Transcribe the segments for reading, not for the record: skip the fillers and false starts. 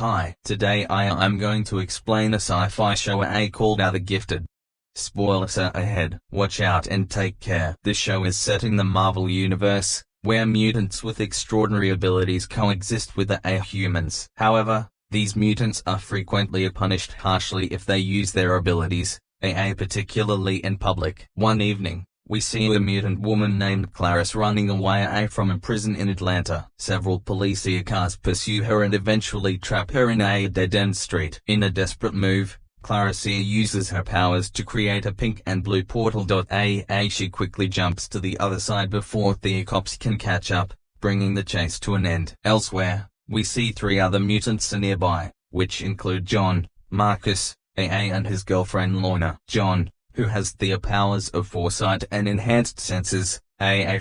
Hi, today I'm going to explain a sci-fi show called The Gifted. Spoilers are ahead, watch out and take care. This show is set in the Marvel Universe, where mutants with extraordinary abilities coexist with the humans. However, these mutants are frequently punished harshly if they use their abilities, particularly in public. One evening, we see a mutant woman named Clarice running away from a prison in Atlanta. Several police cars pursue her and eventually trap her in a dead-end street. In a desperate move, Clarice uses her powers to create a pink and blue portal. She quickly jumps to the other side before the cops can catch up, bringing the chase to an end. Elsewhere, we see three other mutants nearby, which include John, Marcus, and his girlfriend Lorna. John, who has the powers of foresight and enhanced senses,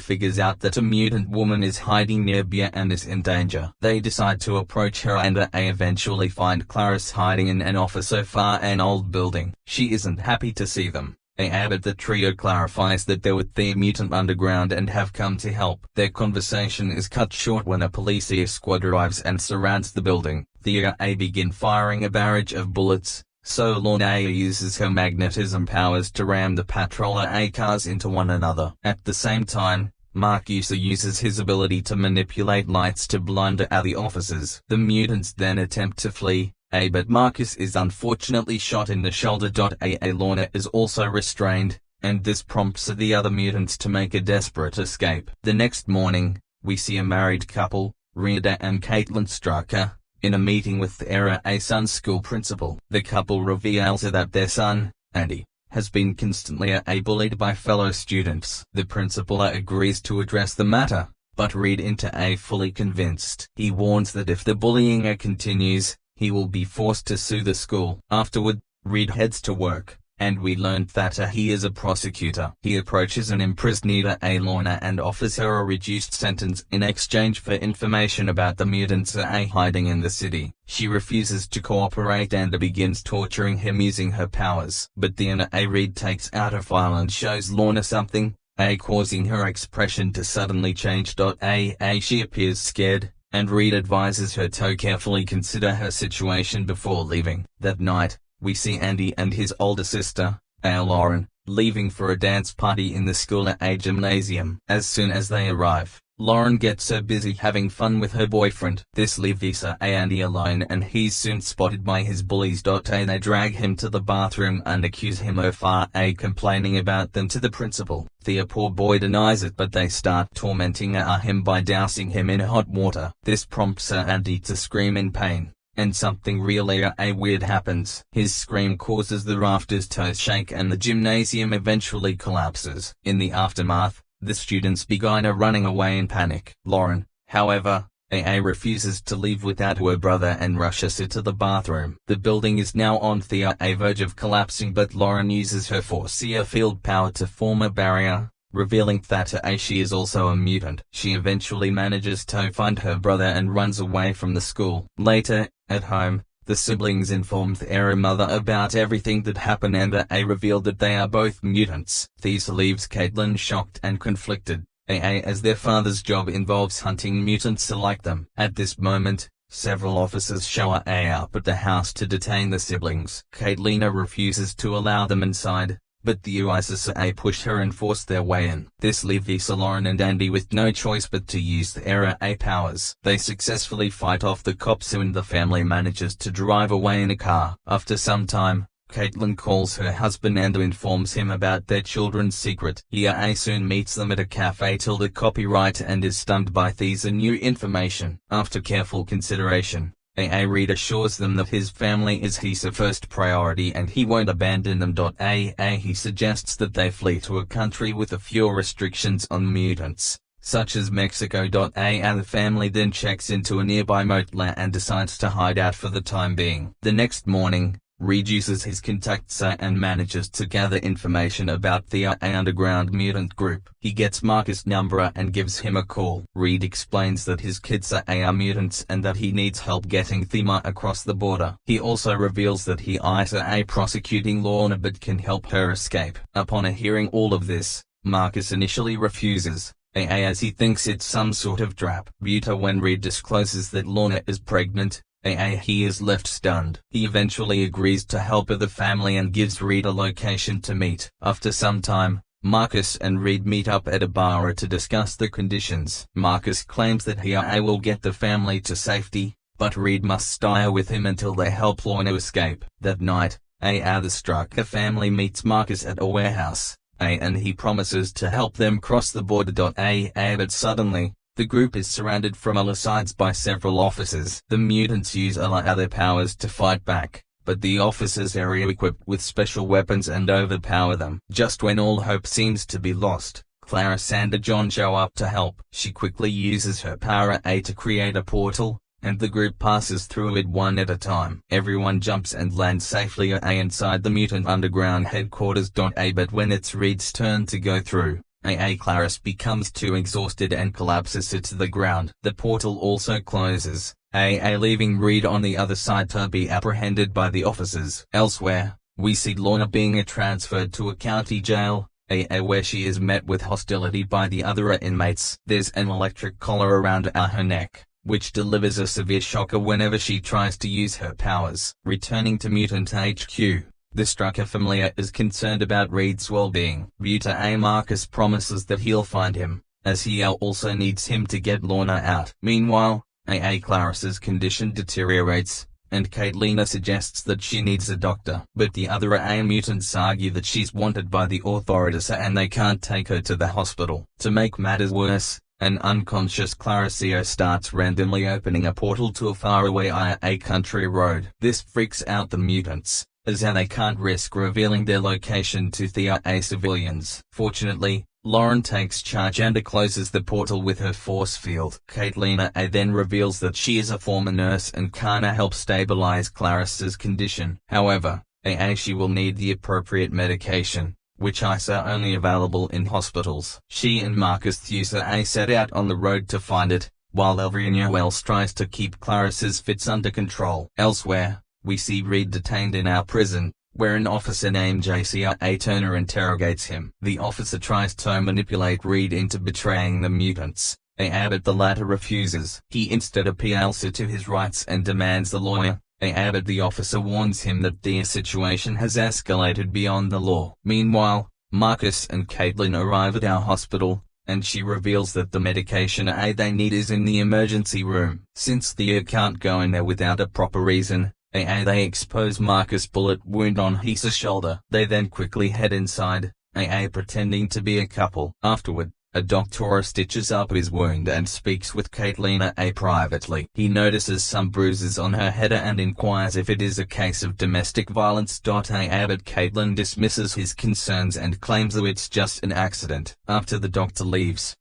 figures out that a mutant woman is hiding nearby and is in danger. They decide to approach her and eventually find Clarice hiding in an office far an old building. She isn't happy to see them, but the trio clarifies that they're with the mutant underground and have come to help. Their conversation is cut short when a police squad arrives and surrounds the building. The begin firing a barrage of bullets, so Lorna uses her magnetism powers to ram the patrol cars into one another. At the same time, Marcus uses his ability to manipulate lights to blind the officers. The mutants then attempt to flee, but Marcus is unfortunately shot in the shoulder. Lorna is also restrained, and this prompts the other mutants to make a desperate escape. The next morning, we see a married couple, Rita and Caitlin Strucker, in a meeting with their son's school principal. The couple reveals that their son, Andy, has been constantly bullied by fellow students. The principal agrees to address the matter, but Reed isn't fully convinced. He warns that if the bullying continues, he will be forced to sue the school. Afterward, Reed heads to work, and we learned that he is a prosecutor. He approaches an imprisoned Lorna and offers her a reduced sentence in exchange for information about the mutants hiding in the city. She refuses to cooperate and begins torturing him using her powers. But then Reed takes out a file and shows Lorna something, causing her expression to suddenly change. She appears scared, and Reed advises her to carefully consider her situation before leaving. That night, we see Andy and his older sister, Lauren, leaving for a dance party in the school gymnasium. As soon as they arrive, Lauren gets so busy having fun with her boyfriend. This leaves Andy alone, and he's soon spotted by his bullies. They drag him to the bathroom and accuse him of complaining about them to the principal. The poor boy denies it, but they start tormenting him by dousing him in hot water. This prompts Andy to scream in pain, and something really weird happens. His scream causes the rafters to shake and the gymnasium eventually collapses. In the aftermath, the students begin running away in panic. Lauren, however, refuses to leave without her brother and rushes to the bathroom. The building is now on the verge of collapsing, but Lauren uses her force field power to form a barrier, revealing that she is also a mutant. She eventually manages to find her brother and runs away from the school. Later, at home, the siblings inform their mother about everything that happened and reveal that they are both mutants. This leaves Caitlin shocked and conflicted, as their father's job involves hunting mutants like them. At this moment, several officers show up at the house to detain the siblings. Caitlin refuses to allow them inside, but the UISS push her and force their way in. This leaves Lauren and Andy with no choice but to use their powers. They successfully fight off the cops and the family manages to drive away in a car. After some time, Caitlin calls her husband and informs him about their children's secret. He soon meets them at a cafe till the copyright and is stunned by this new information. After careful consideration, Reed assures them that his family is his first priority and he won't abandon them. He suggests that they flee to a country with a few restrictions on mutants, such as Mexico. The family then checks into a nearby motel and decides to hide out for the time being. The next morning, Reed uses his contacts and manages to gather information about the underground mutant group. He gets Marcus' number and gives him a call. Reed explains that his kids are mutants and that he needs help getting them across the border. He also reveals that he is prosecuting Lorna but can help her escape. Upon hearing all of this, Marcus initially refuses, as he thinks it's some sort of trap. When Reed discloses that Lorna is pregnant, He is left stunned. He eventually agrees to help the family and gives Reed a location to meet. After some time, Marcus and Reed meet up at a bar to discuss the conditions. Marcus claims that he will get the family to safety, but Reed must stay with him until they help Lorna escape. That night, the Strucker family meets Marcus at a warehouse, and he promises to help them cross the border. But suddenly, the group is surrounded from all sides by several officers. The mutants use other powers to fight back, but the officers are equipped with special weapons and overpower them. Just when all hope seems to be lost, Clarisse and John show up to help. She quickly uses her power to create a portal, and the group passes through it one at a time. Everyone jumps and lands safely inside the mutant underground headquarters. But when it's Reed's turn to go through, Clarisse becomes too exhausted and collapses to the ground. The portal also closes, leaving Reed on the other side to be apprehended by the officers. Elsewhere, we see Lorna being transferred to a county jail, where she is met with hostility by the other inmates. There's an electric collar around her neck, which delivers a severe shocker whenever she tries to use her powers. Returning to Mutant HQ, the Strucker family is concerned about Reed's well-being. Marcus promises that he'll find him, as he also needs him to get Lorna out. Meanwhile, Clarisse's condition deteriorates, and Caitlina suggests that she needs a doctor. But the other mutants argue that she's wanted by the authorities and they can't take her to the hospital. To make matters worse, an unconscious Clarisse starts randomly opening a portal to a faraway country road. This freaks out the mutants, as they can't risk revealing their location to the civilians. Fortunately, Lauren takes charge and closes the portal with her force field. Caitlina then reveals that she is a former nurse and can help stabilize Clarisse's condition. However, she will need the appropriate medication, which are only available in hospitals. She and Marcus set out on the road to find it, while everyone else tries to keep Clarisse's fits under control. Elsewhere, we see Reed detained in our prison, where an officer named J.C.R.A. Turner interrogates him. The officer tries to manipulate Reed into betraying the mutants, but the latter refuses. He instead appeals to his rights and demands the lawyer, but the officer warns him that the situation has escalated beyond the law. Meanwhile, Marcus and Caitlin arrive at our hospital, and she reveals that the medication they need is in the emergency room. Since they can't go in there without a proper reason, they expose Marcus' bullet wound on his shoulder. They then quickly head inside, pretending to be a couple. Afterward, a doctor stitches up his wound and speaks with Caitlina privately. He notices some bruises on her head and inquires if it is a case of domestic violence. But Caitlin dismisses his concerns and claims that it's just an accident. After the doctor leaves,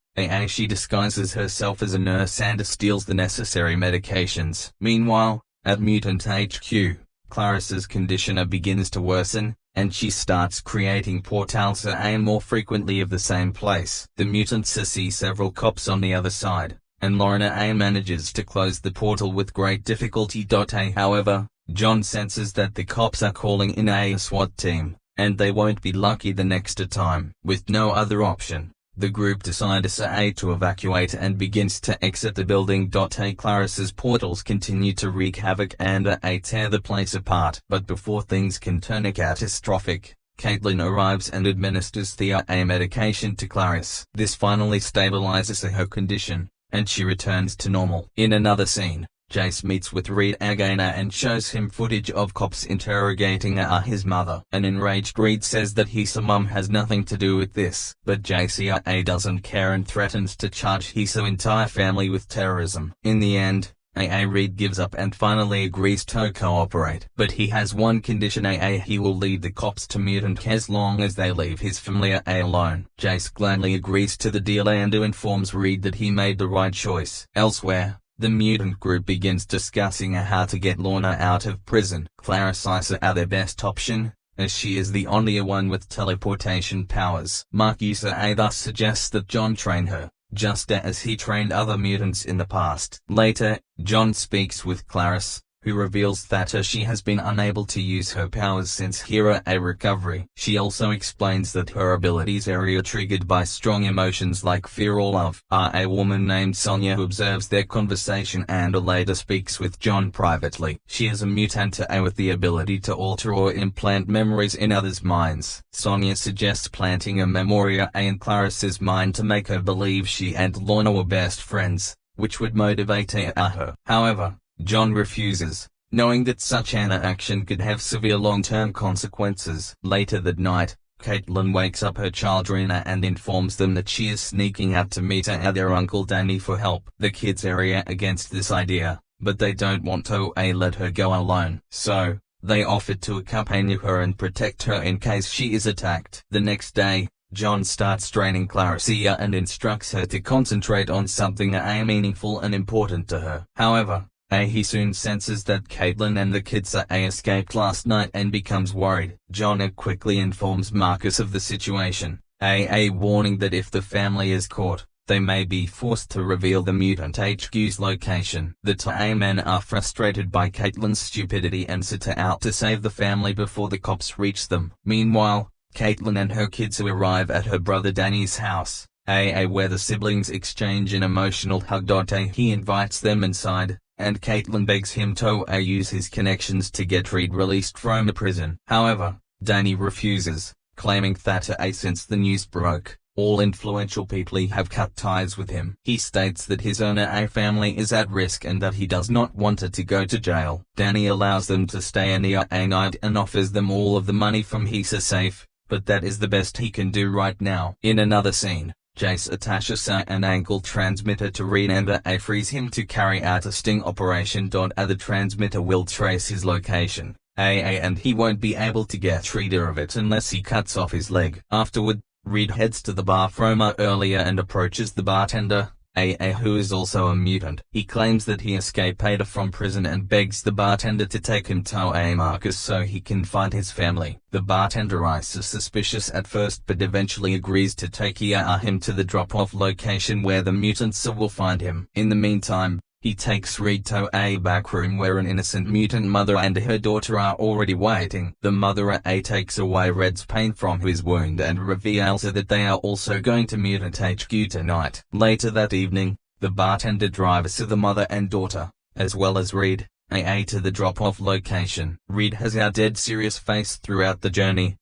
she disguises herself as a nurse and steals the necessary medications. Meanwhile, at Mutant HQ, Clarisse's condition begins to worsen, and she starts creating portals more frequently of the same place. The mutants see several cops on the other side, and Lorna manages to close the portal with great difficulty. However, John senses that the cops are calling in a SWAT team, and they won't be lucky the next time. With no other option, the group decides to evacuate and begins to exit the building. Clarisse's portals continue to wreak havoc and tear the place apart. But before things can turn catastrophic, Caitlin arrives and administers the medication to Clarisse. This finally stabilizes her condition, and she returns to normal. In another scene, Jace meets with Reed again and shows him footage of cops interrogating his mother. An enraged Reed says that his mum has nothing to do with this, but JCRA doesn't care and threatens to charge his entire family with terrorism. In the end, Reed gives up and finally agrees to cooperate. But he has one condition: he will lead the cops to Mutant as long as they leave his family alone. Jace gladly agrees to the deal and informs Reed that he made the right choice. Elsewhere, the mutant group begins discussing how to get Lorna out of prison. Clarisse are their best option, as she is the only one with teleportation powers. Marcus thus suggests that John train her, just as he trained other mutants in the past. Later, John speaks with Clarisse, who reveals that she has been unable to use her powers since Hero A recovery. She also explains that her abilities are triggered by strong emotions like fear or love. A woman named Sonia who observes their conversation and later speaks with John privately. She is a mutant with the ability to alter or implant memories in others' minds. Sonia suggests planting a memory in Clarice's mind to make her believe she and Lorna were best friends, which would motivate her. However, John refuses, knowing that such an action could have severe long-term consequences. Later that night, Caitlin wakes up her children and informs them that she is sneaking out to meet their uncle Danny for help. The kids are against this idea, but they don't want to let her go alone. So, they offered to accompany her and protect her in case she is attacked. The next day, John starts training Clarice and instructs her to concentrate on something meaningful and important to her. However, he soon senses that Caitlin and the kids escaped last night and becomes worried. John quickly informs Marcus of the situation, warning that if the family is caught, they may be forced to reveal the mutant HQ's location. The men are frustrated by Caitlin's stupidity and set out to save the family before the cops reach them. Meanwhile, Caitlin and her kids arrive at her brother Danny's house, where the siblings exchange an emotional hug. He invites them inside, and Caitlin begs him to use his connections to get Reed released from the prison. However, Danny refuses, claiming that since the news broke, all influential people have cut ties with him. He states that his own family is at risk and that he does not want her to go to jail. Danny allows them to stay in the night and offers them all of the money from his safe, but that is the best he can do right now. In another scene, Jace attaches an ankle transmitter to Reed and frees him to carry out a sting operation. The transmitter will trace his location, and he won't be able to get rid of it unless he cuts off his leg. Afterward, Reed heads to the bar from earlier and approaches the bartender, who is also a mutant. He claims that he escaped from prison and begs the bartender to take him to Marcus so he can find his family. The bartender is suspicious at first but eventually agrees to take him to the drop-off location where the mutants will find him. In the meantime, he takes Reed to a back room where an innocent mutant mother and her daughter are already waiting. The mother takes away Red's pain from his wound and reveals that they are also going to Mutant HQ tonight. Later that evening, the bartender drives the mother and daughter, as well as Reed, to the drop-off location. Reed has a dead serious face throughout the journey,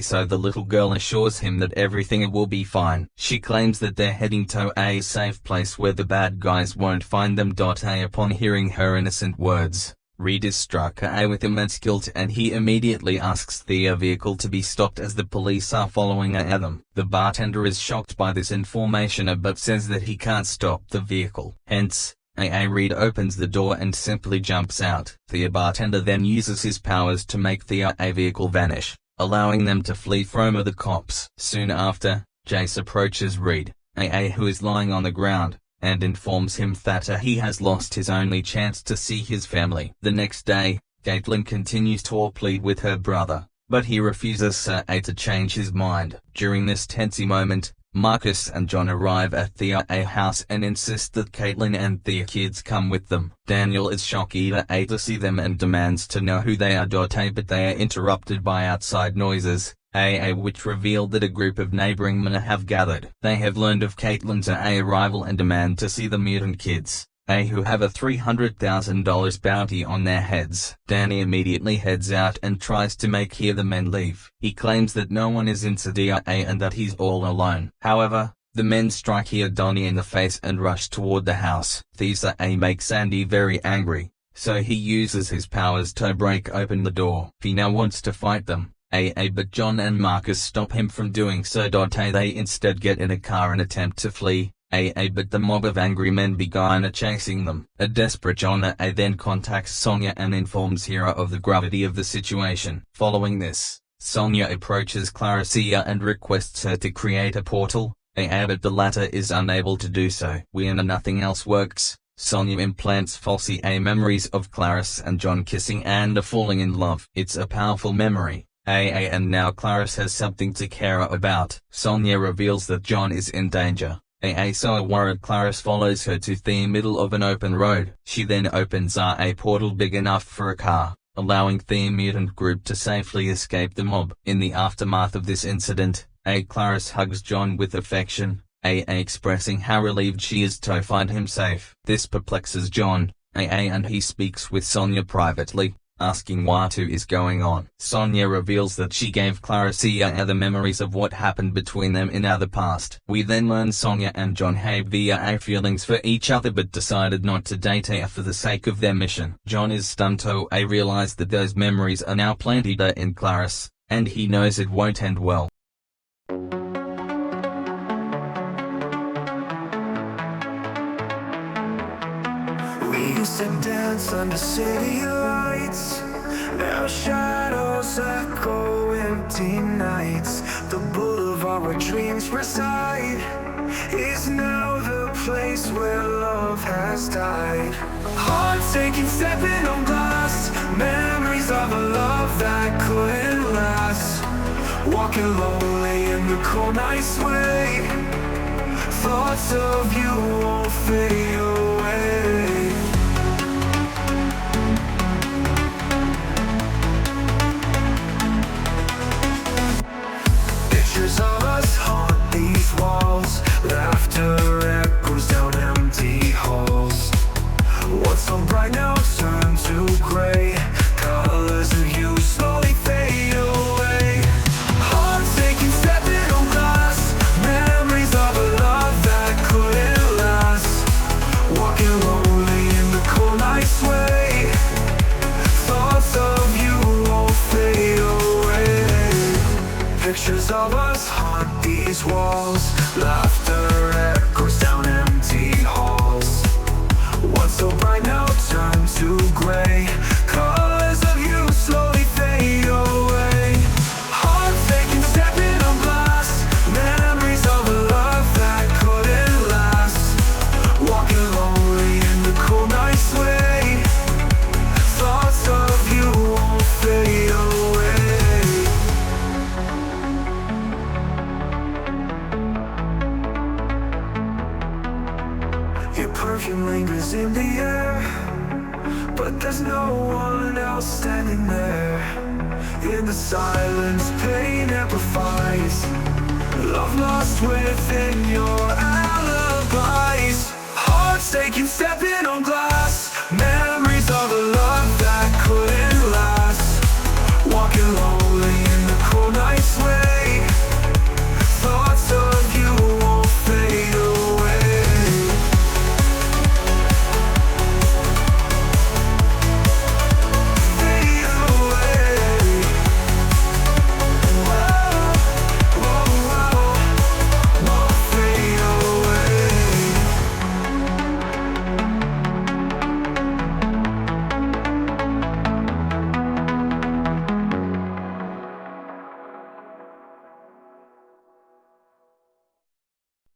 so the little girl assures him that everything will be fine. She claims that they're heading to a safe place where the bad guys won't find them. Upon hearing her innocent words, Reed is struck with immense guilt and he immediately asks the vehicle to be stopped as the police are following them. The bartender is shocked by this information but says that he can't stop the vehicle. Hence, Reed opens the door and simply jumps out. The bartender then uses his powers to make the vehicle vanish, allowing them to flee from the cops. Soon after, Jace approaches Reed, who is lying on the ground, and informs him that he has lost his only chance to see his family. The next day, Caitlin continues to plead with her brother, but he refuses to change his mind. During this tense moment, Marcus and John arrive at the house and insist that Caitlin and the kids come with them. Daniel is shocked to see them and demands to know who they are. But they are interrupted by outside noises, which reveal that a group of neighboring men have gathered. They have learned of Caitlin's arrival and demand to see the mutant kids, who have a $300,000 bounty on their heads. Danny immediately heads out and tries to make the men leave. He claims that no one is in Sadia and that he's all alone. However, the men strike Donnie in the face and rush toward the house. These make Sandy very angry, so he uses his powers to break open the door. He now wants to fight them, but John and Marcus stop him from doing so. They instead get in a car and attempt to flee, but the mob of angry men begin chasing them. A desperate John then contacts Sonia and informs Hero of the gravity of the situation. Following this, Sonia approaches Claricia and requests her to create a portal, but the latter is unable to do so. When nothing else works, Sonia implants false memories of Clarice and John kissing and falling in love. It's a powerful memory, and now Clarice has something to care about. Sonia reveals that John is in danger, So worried Clarice follows her to the middle of an open road. She then opens a portal big enough for a car, allowing the mutant group to safely escape the mob. In the aftermath of this incident, Clarice hugs John with affection, expressing how relieved she is to find him safe. This perplexes John, and he speaks with Sonia privately, asking what is going on. Sonia reveals that she gave Clarice the memories of what happened between them in the past. We then learn Sonia and John have feelings for each other but decided not to date for the sake of their mission. John is stunned to realize that those memories are now planted in Clarice, and he knows it won't end well. We used to dance under city lights. Now shadows echo empty nights. The boulevard where dreams reside is now the place where love has died. Hearts aching, stepping on glass. Memories of a love that couldn't last. Walking lonely in the cold night sway. Thoughts of you won't fade away. Pictures of us haunt these walls. Laughter echoes down empty halls. What's so bright now turn to gray. Colors of you slowly fade away. Hearts aching, stepping on glass. Memories of a love that couldn't last. Walking lonely in the cold night sway. Thoughts of you won't fade away. Pictures of us haunt these walls. Laughter echoes down empty halls. What's so bright now turn to gray. Colors of you slowly fade away. Hearts aching, stepping on glass. Memories of a love that couldn't last. Walking lonely in the cold night sway. Thoughts of you won't fade away. Your perfume lingers in the air, but there's no one else standing there. In the silence, pain amplifies. Love lost within your alibis. Hearts aching, stepping on glass. Memories